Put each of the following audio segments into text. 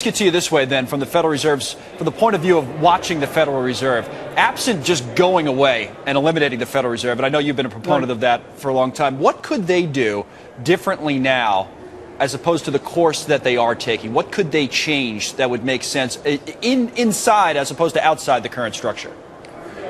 Get to you this way then, from the Federal Reserve's, from the point of view of watching the Federal Reserve, absent just going away and eliminating the Federal Reserve, and I know you've been a proponent of that for a long time, what could they do differently now as opposed to the course that they are taking? What could they change that would make sense inside as opposed to outside the current structure?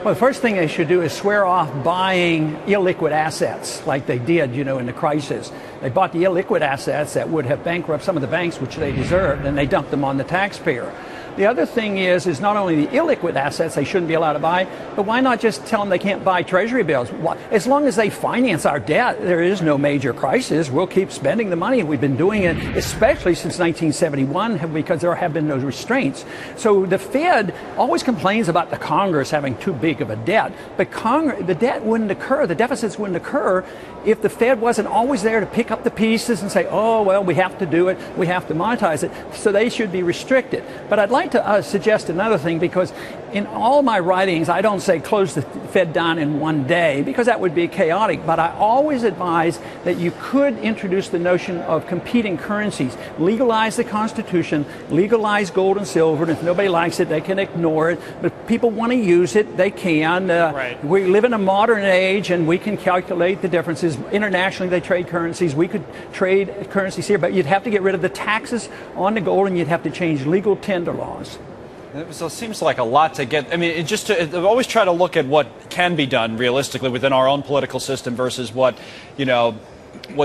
Well, the first thing they should do is swear off buying illiquid assets like they did, in the crisis. They bought the illiquid assets that would have bankrupted some of the banks, which they deserved, and they dumped them on the taxpayer. The other thing is not only the illiquid assets they shouldn't be allowed to buy, but why not just tell them they can't buy treasury bills? As long as they finance our debt, there is no major crisis. We'll keep spending the money. We've been doing it, especially since 1971, because there have been no restraints. So the Fed always complains about the Congress having too big of a debt, but the debt wouldn't occur, the deficits wouldn't occur if the Fed wasn't always there to pick up the pieces and say, oh, well, we have to do it, we have to monetize it, so they should be restricted. But I'd like to suggest another thing, because in all my writings, I don't say close the Fed down in one day, because that would be chaotic, but I always advise that you could introduce the notion of competing currencies, legalize the Constitution, legalize gold and silver, and if nobody likes it, they can ignore it, but if people want to use it, they can. Right. We live in a modern age, and we can calculate the differences. Internationally, they trade currencies. We could trade currencies here, but you'd have to get rid of the taxes on the gold, and you'd have to change legal tender laws. So it seems like a lot to get. I mean, always try to look at what can be done realistically within our own political system versus what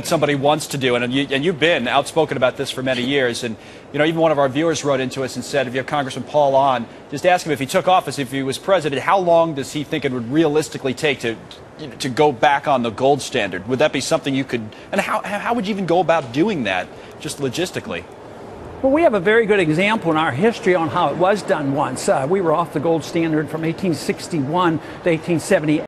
somebody wants to do. And you've been outspoken about this for many years. And even one of our viewers wrote into us and said, if you have Congressman Paul on, just ask him if he took office, if he was president, how long does he think it would realistically take to go back on the gold standard? Would that be something you could? And how would you even go about doing that, just logistically? Well, we have a very good example in our history on how it was done once. We were off the gold standard from 1861 to 1878.